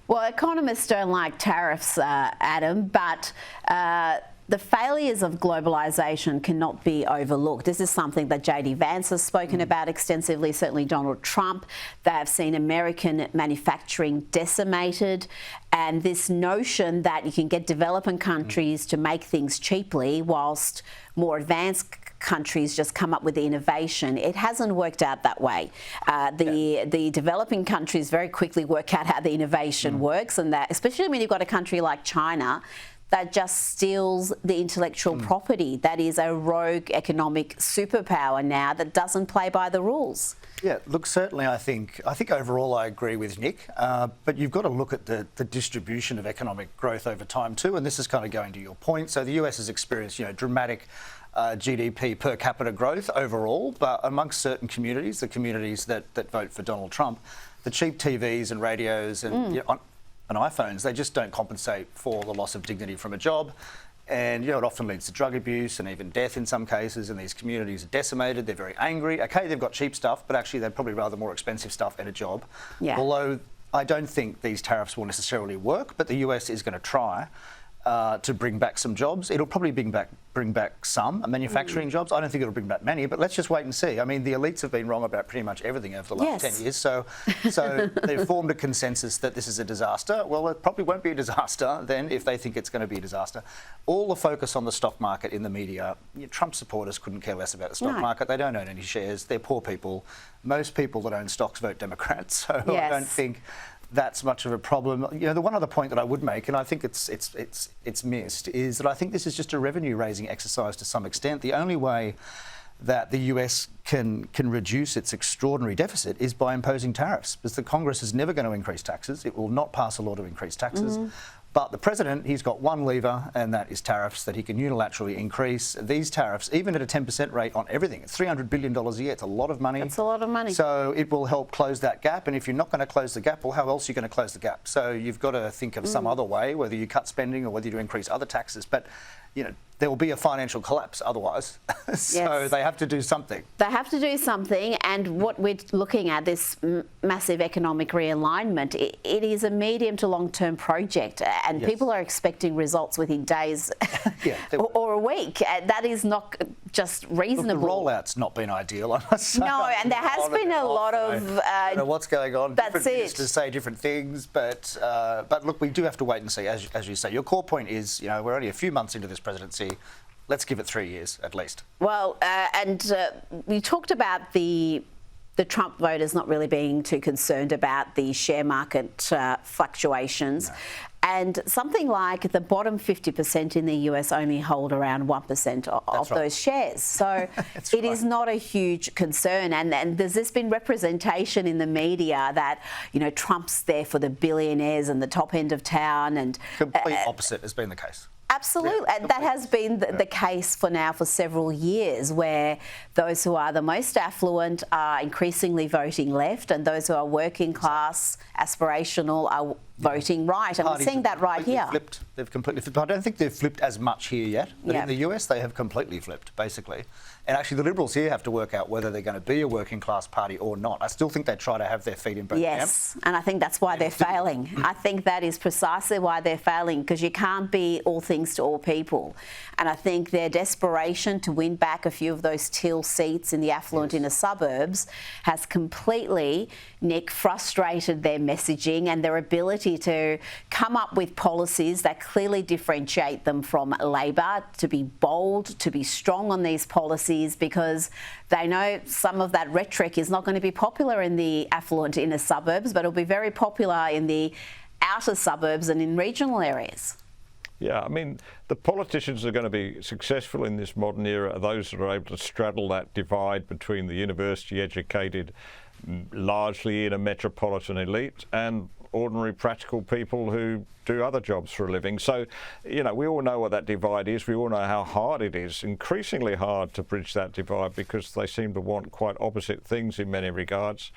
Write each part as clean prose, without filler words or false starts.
Well, economists don't like tariffs, Adam, but the failures of globalisation cannot be overlooked. This is something that JD Vance has spoken about extensively, certainly Donald Trump. They have seen American manufacturing decimated, and this notion that you can get developing countries to make things cheaply whilst more advanced countries just come up with the innovation. It hasn't worked out that way. The developing countries very quickly work out how the innovation works, and that, especially when you've got a country like China that just steals the intellectual property. That is a rogue economic superpower now that doesn't play by the rules. Yeah, look, certainly I think overall I agree with Nick, but you've got to look at the distribution of economic growth over time too, and this is kind of going to your point. So the US has experienced, dramatic GDP per capita growth overall, but amongst certain communities, the communities that vote for Donald Trump, the cheap TVs and radios and and iPhones, they just don't compensate for the loss of dignity from a job. And, it often leads to drug abuse and even death in some cases, and these communities are decimated, they're very angry. Okay, they've got cheap stuff, but actually they'd probably rather more expensive stuff and a job. Yeah. Although I don't think these tariffs will necessarily work, but the US is going to try to bring back some jobs. It'll probably bring back some manufacturing jobs. I don't think it'll bring back many, but let's just wait and see. I mean, the elites have been wrong about pretty much everything over the last 10 years. So they've formed a consensus that this is a disaster. Well, it probably won't be a disaster then if they think it's going to be a disaster. All the focus on the stock market in the media, Trump supporters couldn't care less about the stock market. They don't own any shares. They're poor people. Most people that own stocks vote Democrats. So I don't think that's much of a problem. The one other point that I would make, and I think it's missed, is that I think this is just a revenue-raising exercise to some extent. The only way that the US can reduce its extraordinary deficit is by imposing tariffs, because the Congress is never going to increase taxes. It will not pass a law to increase taxes. But the president, he's got one lever, and that is tariffs that he can unilaterally increase. These tariffs, even at a 10% rate on everything, it's $300 billion a year. It's a lot of money. It's a lot of money. So it will help close that gap. And if you're not going to close the gap, well, how else are you going to close the gap? So you've got to think of some other way, whether you cut spending or whether you increase other taxes. But, there will be a financial collapse otherwise. So they have to do something. They have to do something, and what we're looking at, this massive economic realignment, it is a medium to long-term project, and people are expecting results within days or a week. That is not just reasonable. Look, the rollout's not been ideal, I must say. No, and there has been a lot of... I don't know what's going on. That's different ministers say different things, but look, we do have to wait and see, as you say. Your core point is, we're only a few months into this presidency. Let's give it 3 years at least. Well, we talked about the Trump voters not really being too concerned about the share market fluctuations. No. And something like the bottom 50% in the US only hold around 1% of those shares. So it is not a huge concern. And there's this been representation in the media that, Trump's there for the billionaires and the top end of town. And complete opposite has been the case. Absolutely. And that has been the case for several years, where those who are the most affluent are increasingly voting left, and those who are working class, aspirational, are voting right. And we're seeing that right here. They've completely flipped. I don't think they've flipped as much here yet, but in the US they have completely flipped, basically. And actually the Liberals here have to work out whether they're going to be a working class party or not. I still think they try to have their feet in both camps. Yes, and I think that's why they're failing. I think that is precisely why they're failing, because you can't be all things to all people. And I think their desperation to win back a few of those teal seats in the affluent inner suburbs has completely, Nick, frustrated their messaging and their ability to come up with policies that clearly differentiate them from Labor, to be bold, to be strong on these policies, because they know some of that rhetoric is not going to be popular in the affluent inner suburbs, but it'll be very popular in the outer suburbs and in regional areas. Yeah, I mean, the politicians that are going to be successful in this modern era are those that are able to straddle that divide between the university-educated, largely in a metropolitan elite, and ordinary practical people who do other jobs for a living. So, we all know what that divide is. We all know how hard it is, increasingly hard to bridge that divide, because they seem to want quite opposite things in many regards.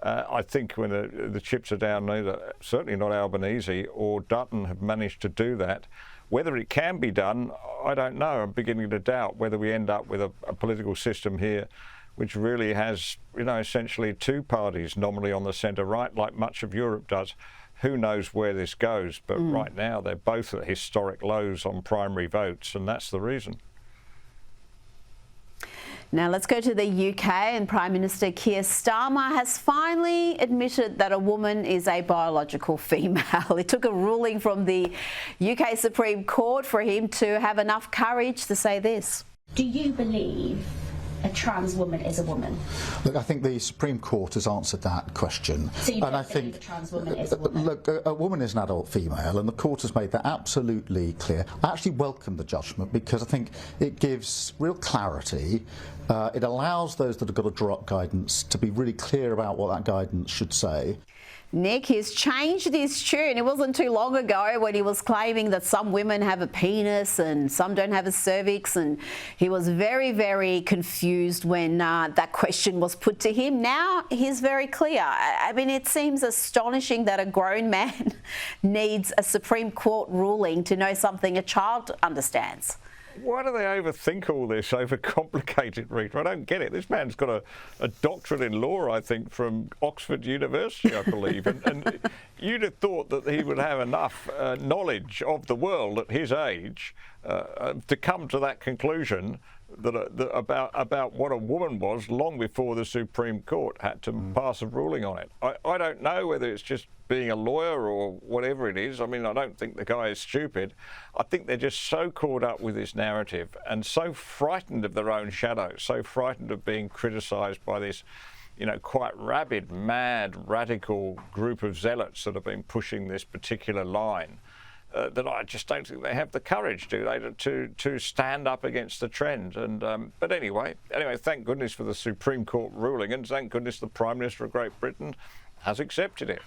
I think when the chips are down, neither, certainly not Albanese or Dartton have managed to do that. Whether it can be done, I don't know. I'm beginning to doubt whether we end up with a political system here which really has, essentially two parties nominally on the centre right, like much of Europe does, who knows where this goes? But right now they're both at historic lows on primary votes, and that's the reason. Now let's go to the UK, and Prime Minister Keir Starmer has finally admitted that a woman is a biological female. It took a ruling from the UK Supreme Court for him to have enough courage to say this. Do you believe a trans woman is a woman? Look, I think the Supreme Court has answered that question. So you don't believe a trans woman is a woman? Look, a woman is an adult female, and the court has made that absolutely clear. I actually welcome the judgment because I think it gives real clarity. It allows those that have got to draw up guidance to be really clear about what that guidance should say. Nick, he's changed his tune. It wasn't too long ago when he was claiming that some women have a penis and some don't have a cervix, and he was very, very confused when that question was put to him. Now he's very clear. I mean, it seems astonishing that a grown man needs a Supreme Court ruling to know something a child understands. Why do they overthink all this, overcomplicate it, Rita? I don't get it. This man's got a doctorate in law, I think, from Oxford University, I believe. and you'd have thought that he would have enough knowledge of the world at his age to come to that conclusion that about what a woman was long before the Supreme Court had to pass a ruling on it. I don't know whether it's just being a lawyer or whatever it is. I mean, I don't think the guy is stupid. I think they're just so caught up with this narrative and so frightened of their own shadow, so frightened of being criticised by this, you know, quite rabid, mad, radical group of zealots that have been pushing this particular line. That I just don't think they have the courage, do they, to stand up against the trend. And but anyway, thank goodness for the Supreme Court ruling, and thank goodness the Prime Minister of Great Britain has accepted it.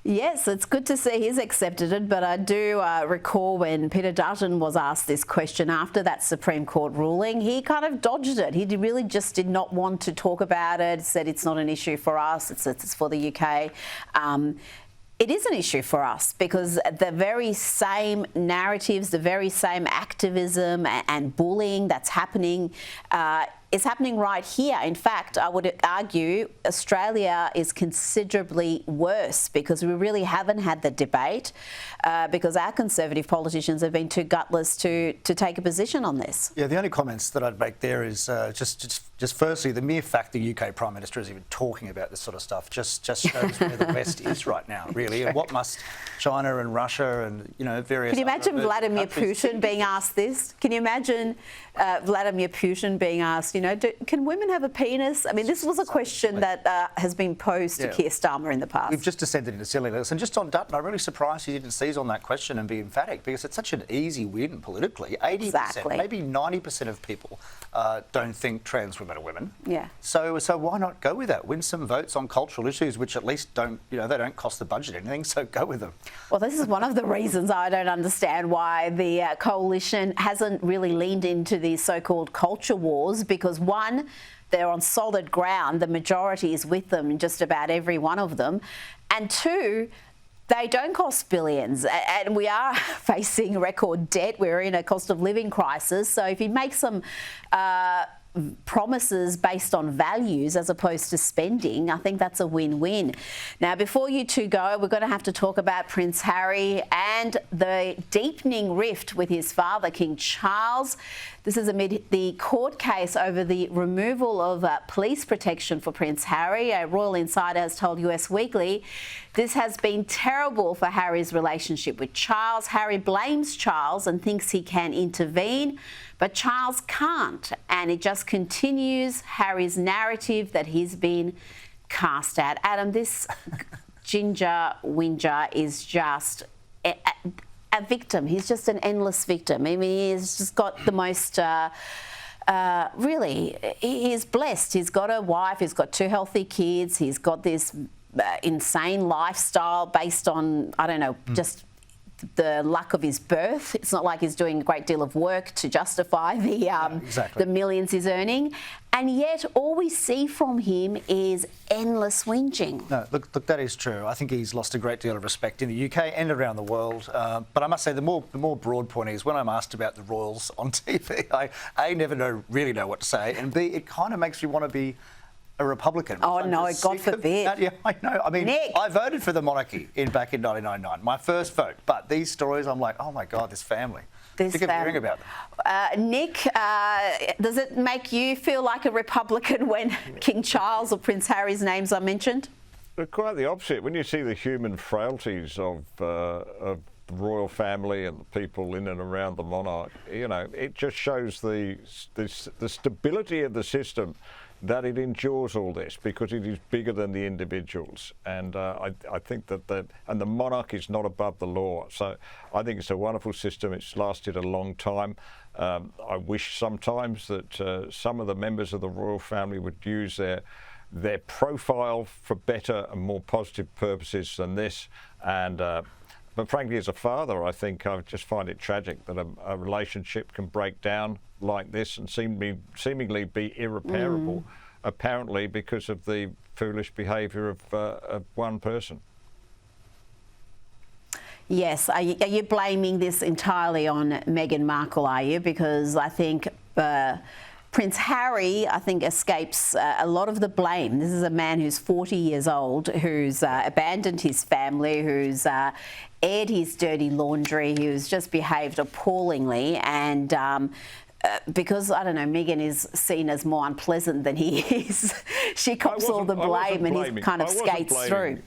Yes, it's good to see he's accepted it, but I do recall when Peter Dartton was asked this question after that Supreme Court ruling, he kind of dodged it. He really just did not want to talk about it, said it's not an issue for us, it's for the UK. It is an issue for us because the very same narratives, the very same activism and bullying that's happening is happening right here. In fact, I would argue Australia is considerably worse because we really haven't had the debate because our Conservative politicians have been too gutless to take a position on this. Yeah, the only comments that I'd make there is just firstly, the mere fact the UK Prime Minister is even talking about this sort of stuff just shows where the West is right now, really, and what must China and Russia and, you know, various... Can you imagine Vladimir Putin being asked this? Can you imagine Vladimir Putin being asked, you know, can women have a penis? I mean, this was a question that has been posed to Keir Starmer in the past. We've just descended into silliness. And just on Dartton, I'm really surprised he didn't seize on that question and be emphatic because it's such an easy win politically. 80%, maybe 90% of people don't think trans women are women. Yeah. So why not go with that? Win some votes on cultural issues, which at least don't, you know, they don't cost the budget anything. So go with them. Well, this is one of the reasons I don't understand why the coalition hasn't really leaned into these so-called culture wars because one, they're on solid ground. The majority is with them in just about every one of them. And two, they don't cost billions, and we are facing record debt. We're in a cost of living crisis. So if you make some promises based on values as opposed to spending, I think that's a win-win. Now, before you two go, we're going to have to talk about Prince Harry and the deepening rift with his father, King Charles. This is amid the court case over the removal of police protection for Prince Harry. A royal insider has told US Weekly this has been terrible for Harry's relationship with Charles. Harry blames Charles and thinks he can intervene, but Charles can't, and it just continues Harry's narrative that he's been cast at. Adam, this ginger whinger is just a victim. He's just an endless victim. I mean, he's just got the most... really, he's blessed. He's got a wife, he's got 2 healthy kids, he's got this insane lifestyle based on, I don't know, just the luck of his birth. It's not like he's doing a great deal of work to justify the millions he's earning. And yet all we see from him is endless whinging. No, look, that is true. I think he's lost a great deal of respect in the UK and around the world. But I must say the more broad point is when I'm asked about the royals on TV, I A, never really know what to say, and B, it kind of makes me want to be a Republican. Oh, I'm no, just God sick of forbid. that. Yeah, I know. I mean, Nick. I voted for the monarchy back in 1999, my first vote. But these stories, I'm like, oh my God, this family. Sick of hearing about them. Nick, does it make you feel like a Republican when King Charles or Prince Harry's names are mentioned? Quite the opposite. When you see the human frailties of the royal family and the people in and around the monarch, you know, it just shows the stability of the system, that it endures all this because it is bigger than the individuals. And I think that the monarch is not above the law. So I think it's a wonderful system. It's lasted a long time. I wish sometimes that some of the members of the royal family would use their profile for better and more positive purposes than this. And but frankly, as a father, I think I just find it tragic that a relationship can break down like this and seemingly be irreparable, apparently because of the foolish behaviour of one person. Yes. Are you blaming this entirely on Meghan Markle, are you? Because I think Prince Harry, I think, escapes a lot of the blame. This is a man who's 40 years old, who's abandoned his family, who's aired his dirty laundry, who's just behaved appallingly. And because, I don't know, Meghan is seen as more unpleasant than he is, she cops all the blame and he kind of skates through.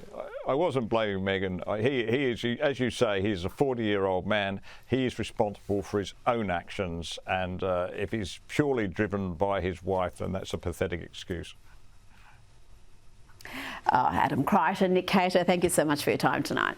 I wasn't blaming Meghan. He is, as you say, he's a 40-year-old man. He is responsible for his own actions, and if he's purely driven by his wife, then that's a pathetic excuse. Adam Creighton, Nick Cater, thank you so much for your time tonight.